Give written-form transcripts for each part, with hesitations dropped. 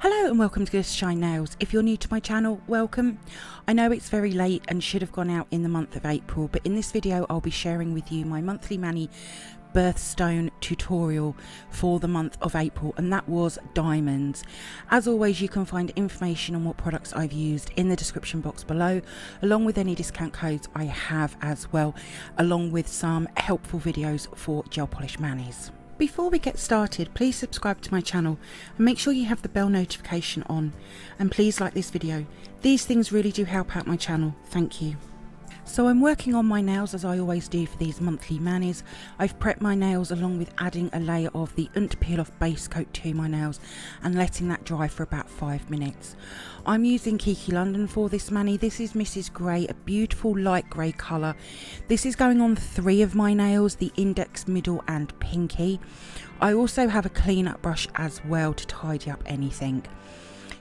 Hello and welcome to glittershinenails. If you're new to my channel, welcome. I know it's very late and should have gone out in the month of April, but in this video I'll be sharing with you my monthly mani birthstone tutorial for the month of April, and that was diamonds. As always, you can find information on what products I've used in the description box below, along with any discount codes I have as well, along with some helpful videos for gel polish manis. Before we get started, please subscribe to my channel and make sure you have the bell notification on, and please like this video. These things really do help out my channel, thank you. So I'm working on my nails as I always do for these monthly manis. I've prepped my nails along with adding a layer of the Unt Peel off base coat to my nails and letting that dry for about 5 minutes. I'm using Kiki London for this mani. This is Mrs. Grey, a beautiful light grey colour. This is going on 3 of my nails, the index, middle and pinky. I also have a clean up brush as well to tidy up anything.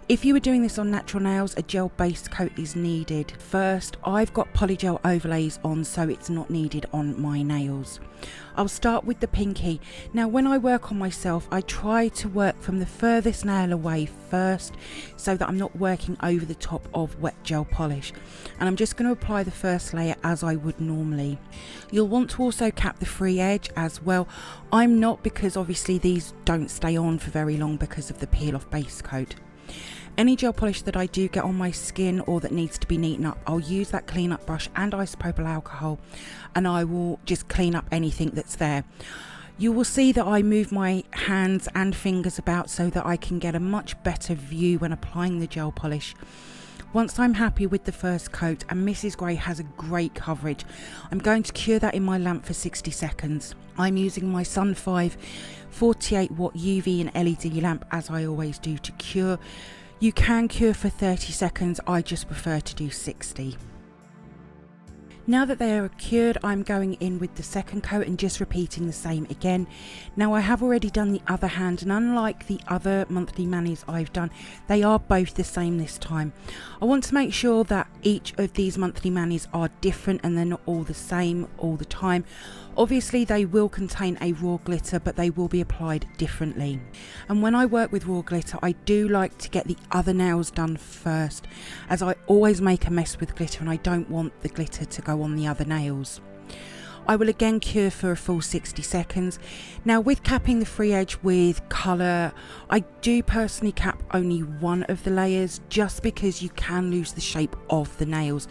If you were doing this on natural nails, a gel base coat is needed first. I've got polygel overlays on, so it's not needed on my nails. I'll start with the pinky. Now when I work on myself, I try to work from the furthest nail away first so that I'm not working over the top of wet gel polish. And I'm just going to apply the first layer as I would normally. You'll want to also cap the free edge as well. I'm not, because obviously these don't stay on for very long because of the peel off base coat. Any gel polish that I do get on my skin or that needs to be neatened up, I'll use that clean up brush and isopropyl alcohol, and I will just clean up anything that's there. You will see that I move my hands and fingers about so that I can get a much better view when applying the gel polish. Once I'm happy with the first coat, and Mrs. Grey has a great coverage, I'm going to cure that in my lamp for 60 seconds. I'm using my Sun 5 48 watt UV and LED lamp as I always do to cure. You can cure for 30 seconds, I just prefer to do 60. Now that they are cured, I'm going in with the second coat and just repeating the same again. Now I have already done the other hand, and unlike the other monthly manis I've done, they are both the same this time. I want to make sure that each of these monthly manis are different and they're not all the same all the time. Obviously they will contain a raw glitter, but they will be applied differently. And when I work with raw glitter, I do like to get the other nails done first, as I always make a mess with glitter and I don't want the glitter to go on the other nails. I will again cure for a full 60 seconds. Now with capping the free edge with colour, I do personally cap only one of the layers just because you can lose the shape of the nails.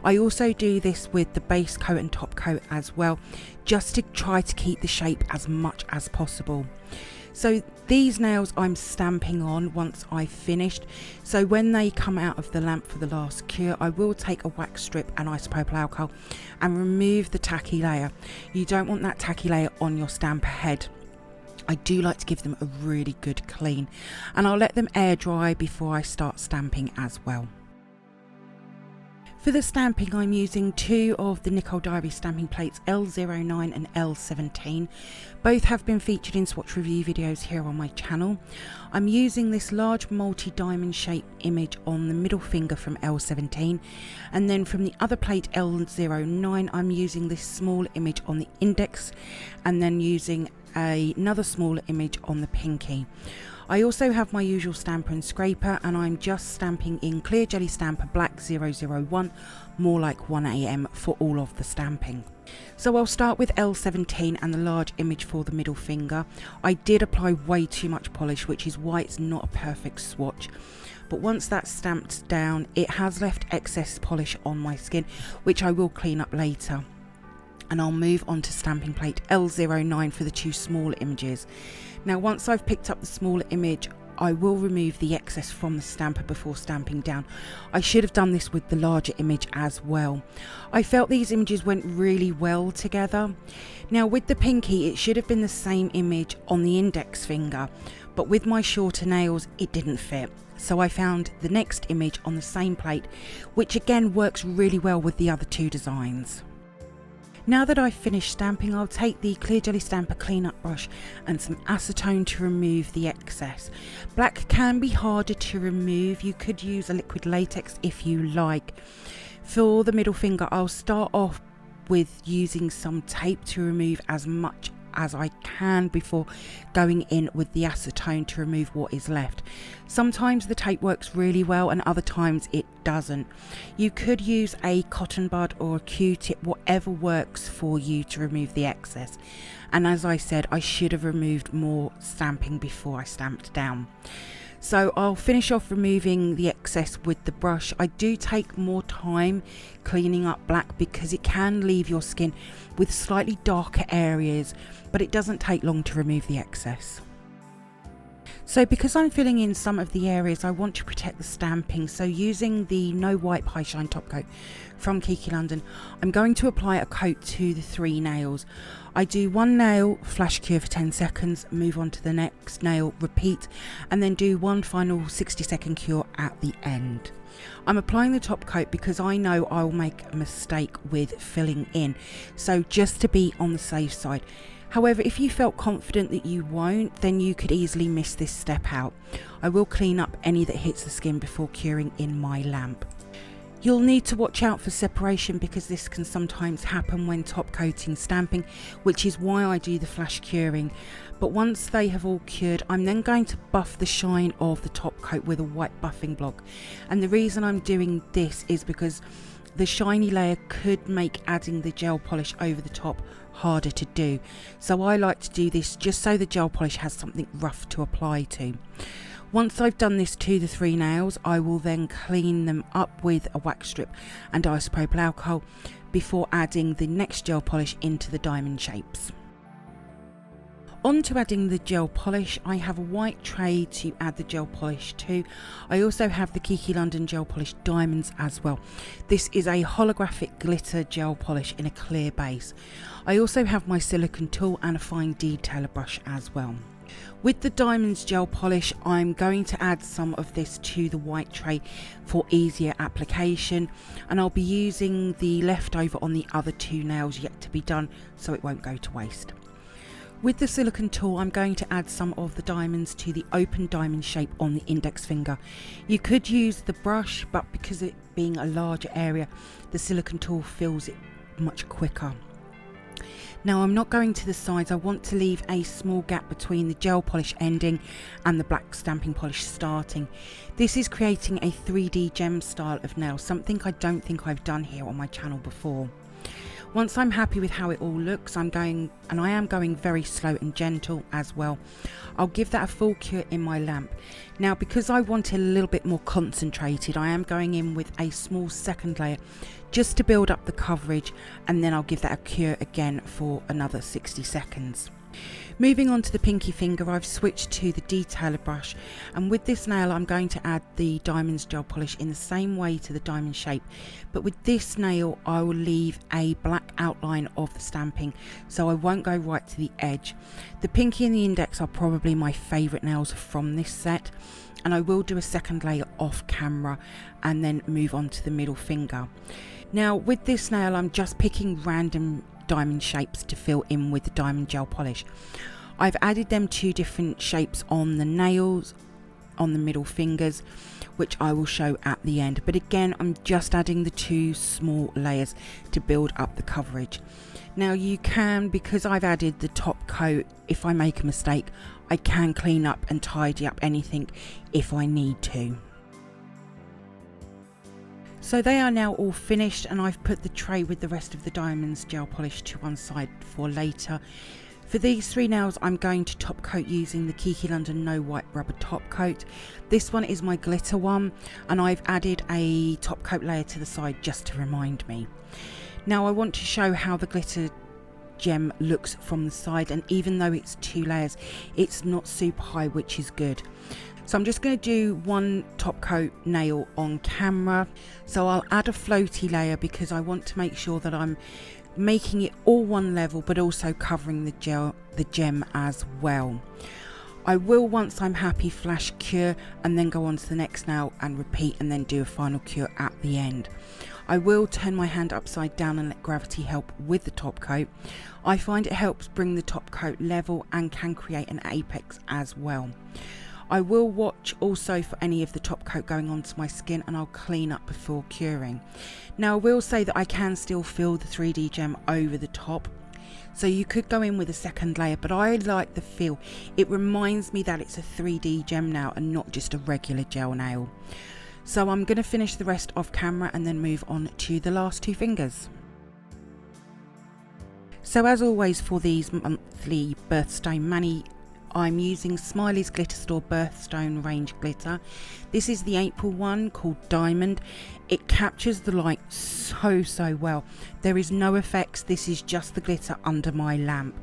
I also do this with the base coat and top coat as well, just to try to keep the shape as much as possible. So these nails I'm stamping on once I've finished, so when they come out of the lamp for the last cure, I will take a wax strip and isopropyl alcohol and remove the tacky layer. You don't want that tacky layer on your stamper head. I do like to give them a really good clean, and I'll let them air dry before I start stamping as well. For the stamping, I'm using 2 of the Nicole Diary stamping plates, L09 and L17. Both have been featured in swatch review videos here on my channel. I'm using this large multi-diamond shaped image on the middle finger from L17, and then from the other plate, L09, I'm using this small image on the index, and then using another smaller image on the pinky. I also have my usual stamper and scraper, and I'm just stamping in clear jelly stamper black 001, more like 1am for all of the stamping. So I'll start with L17 and the large image for the middle finger. I did apply way too much polish, which is why it's not a perfect swatch. But once that's stamped down, it has left excess polish on my skin, which I will clean up later. And I'll move on to stamping plate L09 for the 2 smaller images. Now once I've picked up the smaller image, I will remove the excess from the stamper before stamping down. I should have done this with the larger image as well. I felt these images went really well together. Now with the pinky, it should have been the same image on the index finger, but with my shorter nails it didn't fit. So I found the next image on the same plate, which again works really well with the other 2 designs. Now that I've finished stamping, I'll take the clear jelly stamper cleanup brush and some acetone to remove the excess. Black can be harder to remove. You could use a liquid latex if you like. For the middle finger, I'll start off with using some tape to remove as much as I can before going in with the acetone to remove what is left. Sometimes the tape works really well and other times it doesn't. You could use a cotton bud or a Q-tip, whatever works for you to remove the excess. And as I said, I should have removed more stamping before I stamped down. So I'll finish off removing the excess with the brush. I do take more time cleaning up black because it can leave your skin with slightly darker areas, but it doesn't take long to remove the excess. So because I'm filling in some of the areas, I want to protect the stamping. So using the No Wipe High Shine top coat from Kiki London, I'm going to apply a coat to the 3 nails. I do one nail, flash cure for 10 seconds, move on to the next nail, repeat, and then do one final 60-second cure at the end. I'm applying the top coat because I know I'll make a mistake with filling in, so just to be on the safe side. However, if you felt confident that you won't, then you could easily miss this step out. I will clean up any that hits the skin before curing in my lamp. You'll need to watch out for separation because this can sometimes happen when top coating stamping, which is why I do the flash curing. But once they have all cured, I'm then going to buff the shine of the top coat with a white buffing block. And the reason I'm doing this is because the shiny layer could make adding the gel polish over the top harder to do. So I like to do this just so the gel polish has something rough to apply to. Once I've done this to the 3 nails, I will then clean them up with a wax strip and isopropyl alcohol before adding the next gel polish into the diamond shapes. On to adding the gel polish, I have a white tray to add the gel polish to. I also have the Kiki London gel polish diamonds as well. This is a holographic glitter gel polish in a clear base. I also have my silicone tool and a fine detailer brush as well. With the diamonds gel polish, I'm going to add some of this to the white tray for easier application, and I'll be using the leftover on the other 2 nails yet to be done so it won't go to waste. With the silicone tool, I'm going to add some of the diamonds to the open diamond shape on the index finger. You could use the brush, but because it being a larger area, the silicone tool fills it much quicker. Now I'm not going to the sides, I want to leave a small gap between the gel polish ending and the black stamping polish starting. This is creating a 3D gem style of nail, something I don't think I've done here on my channel before. Once I'm happy with how it all looks, I am going very slow and gentle as well. I'll give that a full cure in my lamp. Now because I want it a little bit more concentrated, I am going in with a small second layer just to build up the coverage, and then I'll give that a cure again for another 60 seconds. Moving on to the pinky finger, I've switched to the detailer brush, and with this nail I'm going to add the diamonds gel polish in the same way to the diamond shape, but with this nail I will leave a black outline of the stamping so I won't go right to the edge. The pinky and the index are probably my favourite nails from this set, and I will do a second layer off camera and then move on to the middle finger. Now with this nail I'm just picking random diamond shapes to fill in with the diamond gel polish. I've added them 2 different shapes on the nails, on the middle fingers, which I will show at the end, but again I'm just adding the 2 small layers to build up the coverage. Now you can, because I've added the top coat, if I make a mistake I can clean up and tidy up anything if I need to. So they are now all finished, and I've put the tray with the rest of the diamonds gel polish to one side for later. For these 3 nails I'm going to top coat using the Kiki London No Wipe rubber top coat. This one is my glitter one, and I've added a top coat layer to the side just to remind me. Now I want to show how the glitter gem looks from the side, and even though it's 2 layers it's not super high, which is good. So I'm just going to do one top coat nail on camera. So I'll add a floaty layer because I want to make sure that I'm making it all one level but also covering the gem as well. I will, once I'm happy, flash cure and then go on to the next nail and repeat, and then do a final cure at the end. I will turn my hand upside down and let gravity help with the top coat. I find it helps bring the top coat level and can create an apex as well. I will watch also for any of the top coat going onto my skin, and I'll clean up before curing. Now I will say that I can still feel the 3D gem over the top. So you could go in with a second layer, but I like the feel. It reminds me that it's a 3D gem nail and not just a regular gel nail. So I'm going to finish the rest off camera and then move on to the last two fingers. So as always for these monthly Birthstone Mani, I'm using Smiley's Glitter Store Birthstone range glitter. This is the April one called Diamond. It captures the light so well. There is no effects, this is just the glitter under my lamp.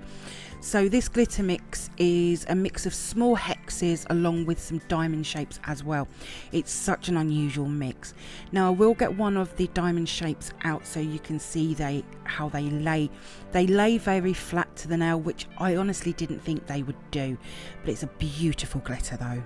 So this glitter mix is a mix of small hexes along with some diamond shapes as well. It's such an unusual mix. Now I will get one of the diamond shapes out so you can see how they lay. They lay very flat to the nail, which I honestly didn't think they would do, but it's a beautiful glitter though.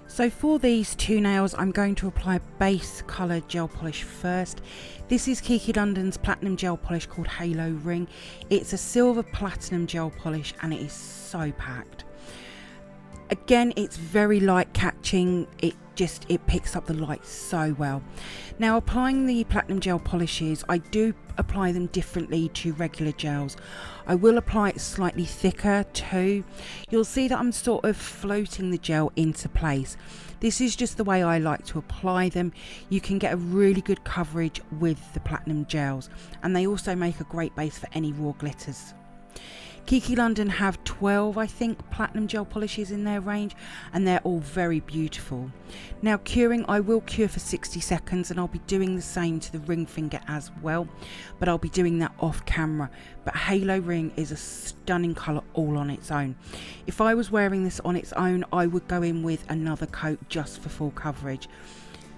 So for these two nails, I'm going to apply base colour gel polish first. This is Kiki London's platinum gel polish called Halo Ring. It's a silver platinum gel polish and it is so packed. Again, it's very light catching, it picks up the light so well. Now applying the platinum gel polishes, I do apply them differently to regular gels. I will apply it slightly thicker too. You'll see that I'm sort of floating the gel into place. This is just the way I like to apply them. You can get a really good coverage with the platinum gels, and they also make a great base for any raw glitters. Kiki London have 12, I think, platinum gel polishes in their range, and they're all very beautiful. Now curing, I will cure for 60 seconds and I'll be doing the same to the ring finger as well, but I'll be doing that off camera. But Halo Ring is a stunning colour all on its own. If I was wearing this on its own, I would go in with another coat just for full coverage.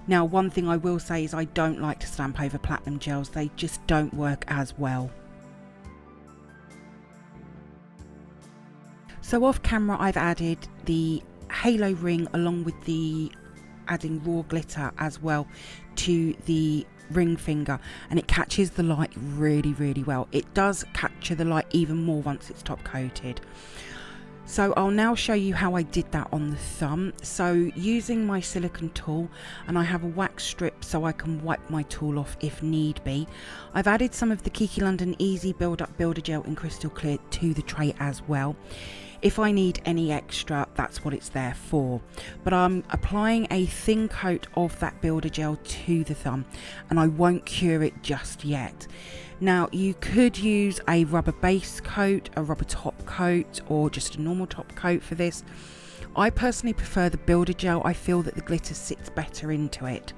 Now one thing I will say is I don't like to stamp over platinum gels, they just don't work as well. So off camera I've added the Halo Ring along with the adding raw glitter as well to the ring finger, and it catches the light really well. It does capture the light even more once it's top coated. So I'll now show you how I did that on the thumb. So using my silicone tool, and I have a wax strip so I can wipe my tool off if need be. I've added some of the Kiki London Easy Build Up Builder Gel in Crystal Clear to the tray as well. If I need any extra, that's what it's there for. But I'm applying a thin coat of that builder gel to the thumb, and I won't cure it just yet. Now you could use a rubber base coat, a rubber top coat, or just a normal top coat for this. I personally prefer the builder gel. I feel that the glitter sits better into it.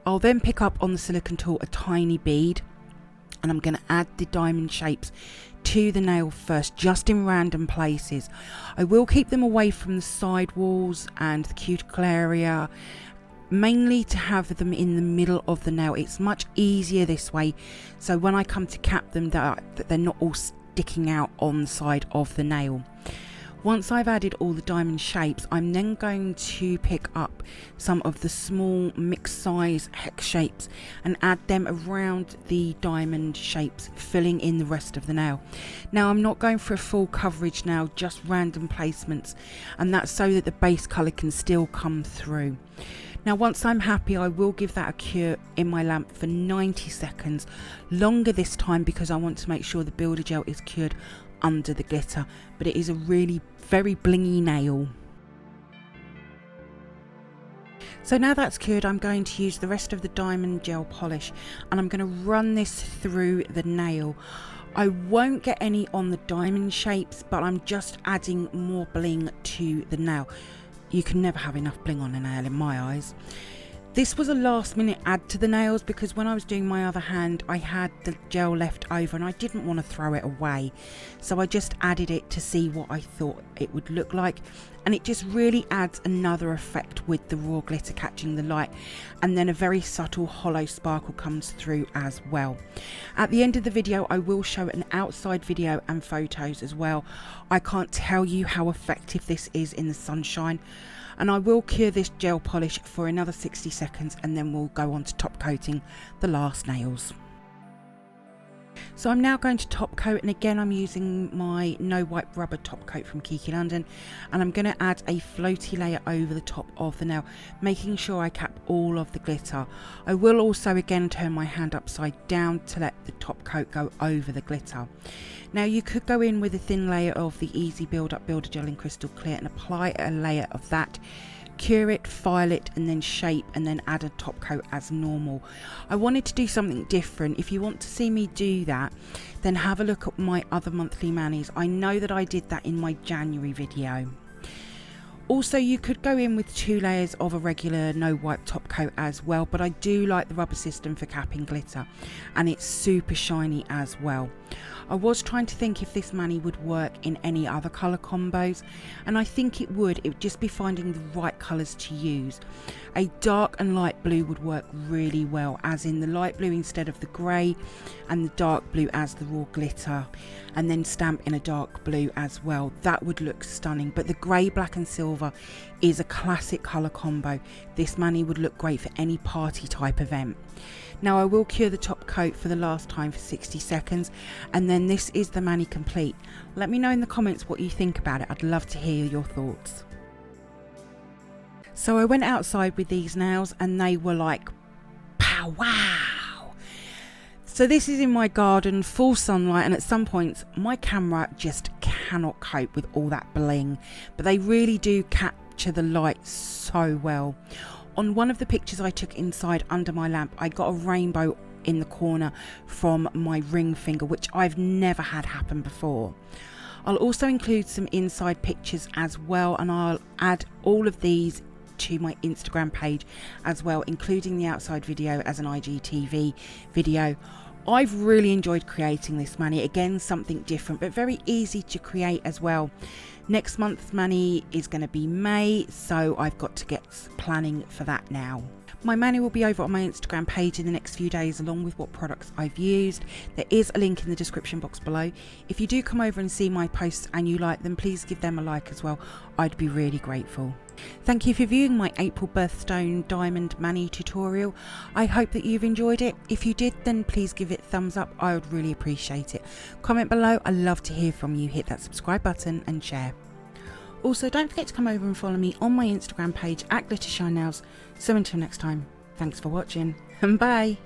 I'll then pick up on the silicone tool a tiny bead, and I'm going to add the diamond shapes to the nail first, just in random places. I will keep them away from the side walls and the cuticle area, mainly to have them in the middle of the nail. It's much easier this way, so when I come to cap them, that they're not all sticking out on the side of the nail. Once I've added all the diamond shapes, I'm then going to pick up some of the small mixed size hex shapes and add them around the diamond shapes, filling in the rest of the nail. Now I'm not going for a full coverage now, just random placements, and that's so that the base colour can still come through. Now once I'm happy, I will give that a cure in my lamp for 90 seconds, longer this time because I want to make sure the builder gel is cured under the glitter, but it is a really very blingy nail. So now that's cured, I'm going to use the rest of the diamond gel polish and I'm going to run this through the nail. I won't get any on the diamond shapes, but I'm just adding more bling to the nail. You can never have enough bling on a nail in my eyes. This was a last minute add to the nails because when I was doing my other hand I had the gel left over and I didn't want to throw it away, so I just added it to see what I thought it would look like, and it just really adds another effect with the raw glitter catching the light, and then a very subtle hollow sparkle comes through as well. At the end of the video I will show an outside video and photos as well. I can't tell you how effective this is in the sunshine. And I will cure this gel polish for another 60 seconds and then we'll go on to top coating the last nails. So I'm now going to top coat, and again I'm using my no wipe rubber top coat from Kiki London, and I'm going to add a floaty layer over the top of the nail, making sure I cap all of the glitter. I will also again turn my hand upside down to let the top coat go over the glitter. Now you could go in with a thin layer of the Easy Build Up Builder Gel in Crystal Clear and apply a layer of that, cure it, file it, and then shape, and then add a top coat as normal. I wanted to do something different. If you want to see me do that, then have a look at my other monthly manis. I know that I did that in my January video. Also, you could go in with 2 layers of a regular no wipe top coat as well, but I do like the rubber system for capping glitter, and it's super shiny as well. I was trying to think if this mani would work in any other colour combos, and I think it would. It would just be finding the right colours to use. A dark and light blue would work really well, as in the light blue instead of the grey, and the dark blue as the raw glitter, and then stamp in a dark blue as well. That would look stunning. But the grey, black and silver is a classic colour combo. This mani would look great for any party type event. Now I will cure the top coat for the last time for 60 seconds, and then this is the mani complete. Let me know in the comments what you think about it. I'd love to hear your thoughts. So I went outside with these nails and they were like, pow wow. So this is in my garden, full sunlight, and at some points my camera just cannot cope with all that bling, but they really do capture the light so well. On one of the pictures I took inside under my lamp, I got a rainbow in the corner from my ring finger, which I've never had happen before. I'll also include some inside pictures as well, and I'll add all of these to my Instagram page as well, including the outside video as an IGTV video. I've really enjoyed creating this mani. Again, something different but very easy to create as well. Next month's mani is going to be May, so I've got to get planning for that now. My mani will be over on my Instagram page in the next few days, along with what products I've used. There is a link in the description box below. If you do come over and see my posts and you like them, please give them a like as well. I'd be really grateful. Thank you for viewing my April Birthstone Diamond mani tutorial. I hope that you've enjoyed it. If you did, then please give it a thumbs up. I would really appreciate it. Comment below. I love to hear from you. Hit that subscribe button and share. Also, don't forget to come over and follow me on my Instagram page at glittershinenails. So until next time, thanks for watching and bye.